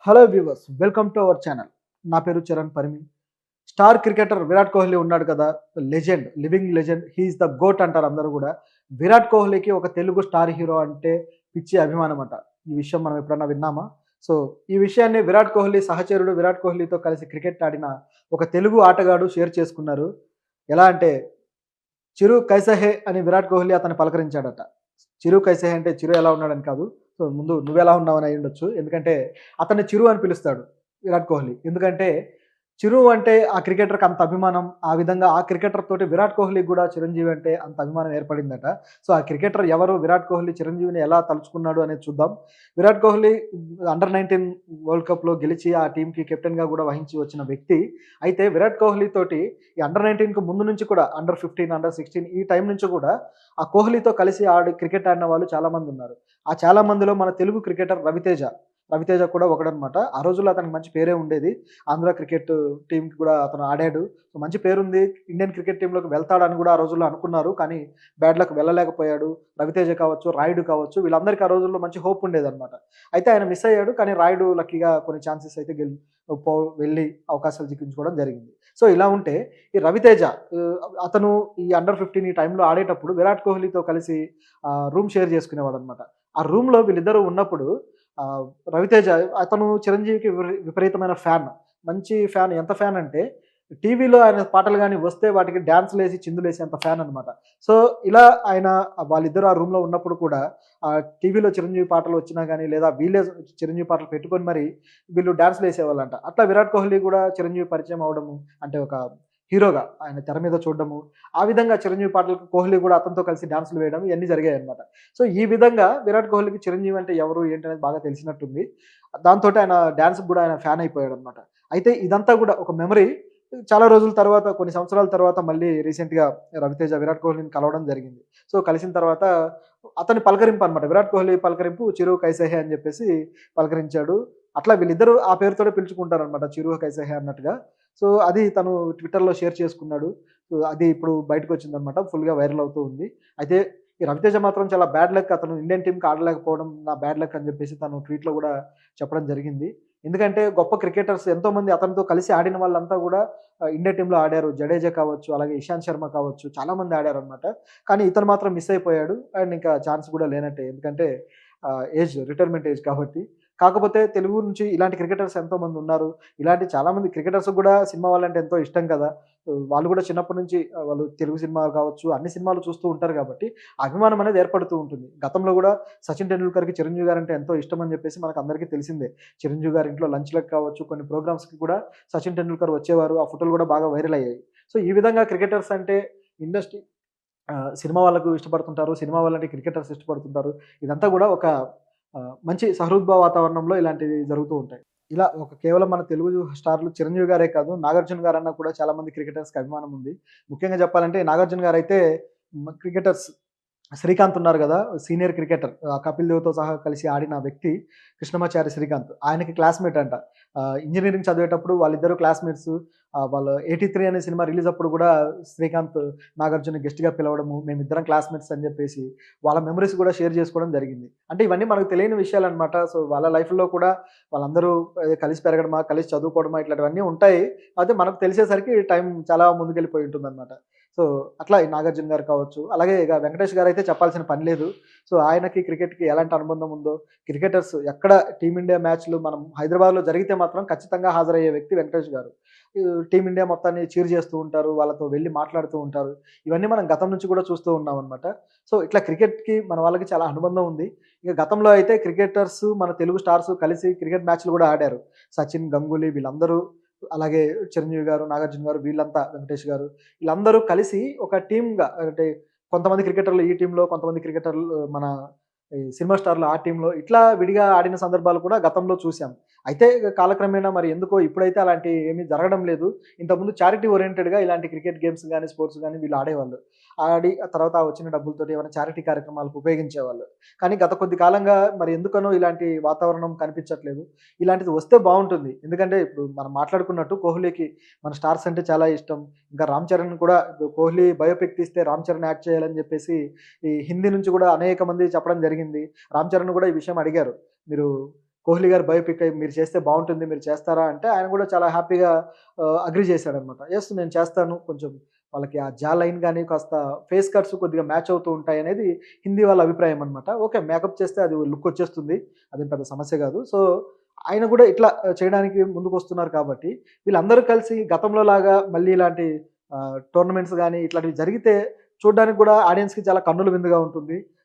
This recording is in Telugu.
Hello viewers, welcome to our channel. నా పేరు చరణ్ పరిమి. స్టార్ క్రికెటర్ విరాట్ కోహ్లీ ఉన్నాడు కదా, legend, living legend. He's the GOAT అంటారు అందరూ కూడా. విరాట్ కోహ్లీకి ఒక తెలుగు స్టార్ హీరో అంటే పిచ్చి అభిమానం అట. ఈ విషయం మనం ఎప్పుడన్నా విన్నామా? సో ఈ విషయాన్ని విరాట్ కోహ్లీ సహచరుడు విరాట్ కోహ్లీతో కలిసి క్రికెట్ ఆడిన ఒక తెలుగు ఆటగాడు షేర్ చేసుకున్నారు. ఎలా అంటే, చిరు కైసహే అని విరాట్ కోహ్లీ అతన్ని పలకరించాడట. చిరు కైసహే అంటే చిరు ఎలా ఉన్నాడని కాదు. సో ముందు నువ్వెలా ఉన్నావని అయ్యుండొచ్చు. ఎందుకంటే అతన్ని చిరు అని పిలుస్తాడు విరాట్ కోహ్లీ. ఎందుకంటే చిరు అంటే ఆ క్రికెటర్‌కి అంత అభిమానం. ఆ విధంగా ఆ క్రికెటర్ తోటి విరాట్ కోహ్లీకి గూడా చిరంజీవి అంటే అంత అభిమానం ఏర్పడిందట. సో ఆ క్రికెటర్ ఎవరు? విరాట్ కోహ్లీ చిరంజీవిని ఎలా తలుచుకున్నాడు అనేది చూద్దాం. విరాట్ కోహ్లీ అండర్-19 వరల్డ్ కప్‌లో గెలిచి ఆ టీమ్‌కి కెప్టెన్‌గా గూడా వహించి వచ్చిన వ్యక్తి. అయితే విరాట్ కోహ్లీ తోటి ఈ అండర్-19కి ముందు నుంచి కూడా అండర్-15, అండర్-16 ఈ టైం నుంచి కూడా ఆ కోహ్లీతో కలిసి క్రికెట్ ఆడిన వాళ్ళు చాలామందున్నారు. ఆ చాలా మందిలో మన తెలుగు క్రికెటర్ రవితేజ. రవితేజ కూడా ఒకడనమాట. ఆ రోజుల్లో అతనికి మంచి పేరే ఉండేది. ఆంధ్ర క్రికెట్ టీమ్‌కి కూడా అతను ఆడాడు. సో మంచి పేరుంది. ఇండియన్ క్రికెట్ టీమ్‌లోకి వెళ్తాడని కూడా ఆ రోజుల్లో అనుకున్నారు. కానీ బ్యాడ్ లక్ వెళ్ళలేకపోయాడు. రవితేజ కావచ్చు, రాయుడు కావచ్చు, వీళ్ళందరికీ ఆ రోజుల్లో మంచి హోప్ ఉండేదనమాట. అయితే ఆయన మిస్ అయ్యాడు. కానీ రాయుడు లక్కీగా కొన్ని ఛాన్సెస్ అయితే పో వెళ్ళి అవకాశాలు చిక్కించుకోవడం జరిగింది. సో ఇలా ఉంటే ఈ రవితేజ అతను ఈ అండర్-15 ఈ టైంలో ఆడేటప్పుడు విరాట్ కోహ్లీతో కలిసి రూమ్ షేర్ చేసుకునేవాడనమాట. ఆ రూమ్‌లో వీళ్ళిద్దరూ ఉన్నప్పుడు ఆహ్, రవితేజ అతను చిరంజీవికి విపరీతమైన ఫ్యాన్. మంచి ఫ్యాన్. ఎంత ఫ్యాన్ అంటే టీవీలో ఆయన పాటలు గాని వస్తే వాటికి డాన్స్‌లేసి చిందులేసేంత ఫ్యాన్ అనమాట. సో ఇలా ఆయన వాళ్ళిద్దరూ ఆ రూమ్‌లో ఉన్నప్పుడు కూడా టీవీలో చిరంజీవి పాటలు వచ్చినా గాని, లేదా వీళ్ళే చిరంజీవి పాటలు పెట్టుకొని మరి వీళ్ళు డాన్స్‌లేసేవాళ్ళంట. అట్లా విరాట్ కోహ్లీ కూడా చిరంజీవి పరిచయం అవ్వడము, అంటే ఒక హీరోగా ఆయన తెర మీద చూడడము, ఆ విధంగా చిరంజీవి పాటలకు కోహ్లీ కూడా అతనితో కలిసి డాన్స్‌లు వేయడం ఇయన్నీ జరిగాయన్నమాట. సో ఈ విధంగా విరాట్ కోహ్లీకి చిరంజీవి అంటే ఎవరు? ఏంటనేది బాగా తెలిసినట్టుంది. దాంతోటి ఆయన డాన్స్‌కి గూడా ఆయన ఫ్యాన్ అయిపోయాడన్నమాట. అయితే ఇదంతా గూడా ఒక మెమరీ. చాలా రోజుల తర్వాత, కొన్ని సంవత్సరాల తర్వాత మళ్ళీ రీసెంట్‌గా రవితేజ విరాట్ కోహ్లీని కలవడం జరిగింది. సో కలిసిన తర్వాత అతని పలకరింపు అన్నమాట. విరాట్ కోహ్లీ పలకరింపు చిరు కైసే అని జెప్పేసి పలకరించాడు. అట్లా వీళ్ళిద్దరూ ఆ పేరుతోనే పిలుచుకుంటారనమాట. చిరు కైసే అన్నట్టుగా. సో అది తను ట్విట్టర్‌లో షేర్ చేసుకున్నాడు. సో అది ఇప్పుడు బయటకొచ్చిందనమాట. ఫుల్‌గా వైరల్ అవుతూ ఉంది. అయితే ఈ రవితేజ మాత్రం చాలా బ్యాడ్ లక్. అతను ఇండియన్ టీమ్‌కి ఆడలేకపోవడం నా బ్యాడ్ లక్ అని జెప్పేసి తను ట్వీట్‌లో గూడా చెప్పడం జరిగింది. ఎందుకంటే గొప్ప క్రికెటర్స్ ఎంతోమంది అతనితో కలిసి ఆడిన వాళ్ళంతా గూడా ఇండియా టీమ్‌లో ఆడారు. జడేజా కావచ్చు, అలాగే ఇషాంత్ శర్మ కావచ్చు, చాలామంది ఆడారనమాట. కానీ ఇతను మాత్రం మిస్ అయిపోయాడు. అండ్ ఇంకా ఛాన్స్ కూడా లేనట్టే. ఎందుకంటే రిటైర్మెంట్ ఏజ్ కాబట్టి. కాకపోతే తెలుగు నుంచి ఇలాంటి క్రికెటర్స్ ఎంతోమంది ఉన్నారు. ఇలాంటి చాలామంది క్రికెటర్స్‌కి గూడా సినిమా వాళ్ళంటే ఎంతో ఇష్టం కదా! వాళ్ళు గూడా చిన్నప్పటి నుంచి వాళ్ళు తెలుగు సినిమాలు కావచ్చు, అన్ని సినిమాలు చూస్తూ ఉంటారు గాబట్టి, అభిమానం అనేది ఏర్పడుతూ ఉంటుంది. గతంలో గూడా 'సచిన్ టెండూల్కర్‌కి' చిరంజీవి గారంటే ఎంతో ఇష్టమని జెప్పేసి మనకందరికీ తెలిసిందే. చిరంజీవి గారి ఇంట్లో లంచ్‌లకి కావచ్చు, కొన్ని ప్రోగ్రామ్స్‌కి కూడా 'సచిన్ టెండూల్కర్' వచ్చేవారు. ఆ ఫోటోలు గూడా బాగా వైరల్ అయ్యాయి. సో ఈ విధంగా క్రికెటర్స్ అంటే ఇండస్ట్రీ సినిమా వాళ్ళకు ఇష్టపడుతుంటారు. సినిమా వాళ్ళంటే క్రికెటర్స్ ఇష్టపడుతుంటారు. ఇదంతా గూడా ఒక మంచి సహృద్భావ వాతావరణంలో ఇలాంటివి జరుగుతూ ఉంటాయి. ఇలా ఒక కేవలం మన తెలుగు స్టార్‌లు చిరంజీవి గారే కాదు, నాగార్జున గారన్నా కూడా చాలా మంది క్రికెటర్స్‌కి అభిమానం ఉంది. ముఖ్యంగా చెప్పాలంటే నాగార్జున గారైతే క్రికెటర్స్ శ్రీకాంత్ ఉన్నారు గదా! Senior cricketer. 'కపిల్ దేవ్‌తో సహా కలిసి ఆడిన వ్యక్తి కృష్ణమాచారి శ్రీకాంత్. ఆయనకి క్లాస్‌మేట్ అంట. ఇంజినీరింగ్ చదివేటప్పుడు వాళ్ళిద్దరూ క్లాస్‌మేట్స్. వాళ్ళు 83 అనే సినిమా రిలీజ్ అప్పుడు గూడా శ్రీకాంత్ నాగార్జునని గెస్ట్‌గా పిలవడము, మేమిద్దరం క్లాస్‌మేట్స్ అని జెప్పేసి వాళ్ళ మెమోరీస్ గూడా షేర్ చేసుకోవడం జరిగింది. అంటే ఇవన్నీ మనకు తెలియని విషయాలన్నమాట. సో వాళ్ళ లైఫ్‌లో కూడా వాళ్ళందరూ కలిసి పెరగడమా, కలిసి చదువుకోవడమా ఇట్లాంటివన్నీ ఉంటాయి. అయితే మనకు తెలిసేసరికి టైం చాలా ముందుకెళ్ళిపోయి ఉంటుందన్నమాట. సో అట్లా ఈ నాగార్జున గారు కావచ్చు, అలాగే ఇక వెంకటేష్ గారైతే చెప్పాల్సిన పని లేదు. సో ఆయనకి క్రికెట్‌కి ఎలాంటి అనుబంధం ఉందో, క్రికెటర్స్ ఎక్కడ టీమిండియా మ్యాచ్‌లు మనం హైదరాబాద్‌లో జరిగితే మాత్రం ఖచ్చితంగా హాజరయ్యే వ్యక్తి వెంకటేష్ గారు. టీమిండియా మొత్తాన్ని చీర్ చేస్తూ ఉంటారు. వాళ్ళతో వెళ్లి మాట్లాడుతూ ఉంటారు. ఇవన్నీ మనం గతం నుంచి కూడా చూస్తూ ఉన్నామనమాట. సో ఇట్లా క్రికెట్‌కి మన వాళ్ళకి చాలా అనుబంధం ఉంది. ఇక గతంలో అయితే క్రికెటర్స్ మన తెలుగు స్టార్స్ కలిసి క్రికెట్ మ్యాచ్‌లు కూడా ఆడారు. సచిన్, గంగూలీ వీళ్ళందరూ, అలాగే చిరంజీవి గారు, నాగార్జున గారు వీళ్ళంతా, వెంకటేష్ గారు వీళ్ళందరూ కలిసి ఒక టీమ్‌గా, అంటే కొంతమంది క్రికెటర్లు ఈ టీమ్‌లో, కొంతమంది క్రికెటర్లు మన ఈ సినిమా స్టార్లు ఆ టీమ్‌లో, ఇట్లా విడిగా ఆడిన సందర్భాలు కూడా గతంలో చూసాం. అయితే కాలక్రమేణా మరి ఎందుకో ఇప్పుడైతే అలాంటివి ఏమీ జరగడం లేదు. ఇంతకుముందు చారిటీ ఓరియెంటెడ్‌గా ఇలాంటి క్రికెట్ గేమ్స్ గాని, స్పోర్ట్స్ గాని వీళ్ళు ఆడేవాళ్ళు. ఆడి ఆ తర్వాత ఆ వచ్చిన డబ్బులతోటి ఏమైనా చారిటీ కార్యక్రమాలకు ఉపయోగించేవాళ్ళు. కానీ గత కొద్ది కాలంగా మరి ఎందుకనో ఇలాంటి వాతావరణం కనిపించట్లేదు. ఇలాంటిది వస్తే బావుంటుంది. ఎందుకంటే ఇప్పుడు మనం మాట్లాడుకున్నట్టు కోహ్లీకి మన స్టార్స్ అంటే చాలా ఇష్టం. ఇంకా 'రామ్ చరణ్' కూడా ఇప్పుడు కోహ్లీ బయోపిక్ తీస్తే 'రామ్ చరణ్' యాక్ట్ చేయాలని జెప్పేసి ఈ హిందీ నుంచి గూడా అనేక మంది చెప్పడం జరిగింది. 'రామ్ చరణ్' గూడా ఈ విషయం అడిగారు. మీరు కోహ్లీ గారు బయోపిక్ మీరు చేస్తే బావుంటుంది. మీరు చేస్తారా? అంటే ఆయన కూడా చాలా హ్యాపీగా అగ్రీ చేశాడనమాట. యెస్ నేను చేస్తాను. కొంచెం వాళ్ళకి ఆ జా లైన్ గాని, కాస్త ఫేస్ కట్స్ కొద్దిగా మ్యాచ్ అవుతూ ఉంటాయనేది హిందీ వాళ్ళ అభిప్రాయం అనమాట. ఓకే. మేకప్ చేస్తే అది లుక్ వచ్చేస్తుంది. అదేం పెద్ద సమస్య కాదు. సో, ఆయన కూడా ఇట్లా చేయడానికి ముందుకొస్తున్నారు కాబట్టి, వీళ్ళందరూ కలిసి గతంలో లాగా మళ్ళీ ఇలాంటి టోర్నమెంట్స్ గాని, ఇట్లాంటివి జరిగితే చూడ్డానికి కూడా ఆడియన్స్‌కి చాలా కన్నుల విందుగా ఉంటుంది.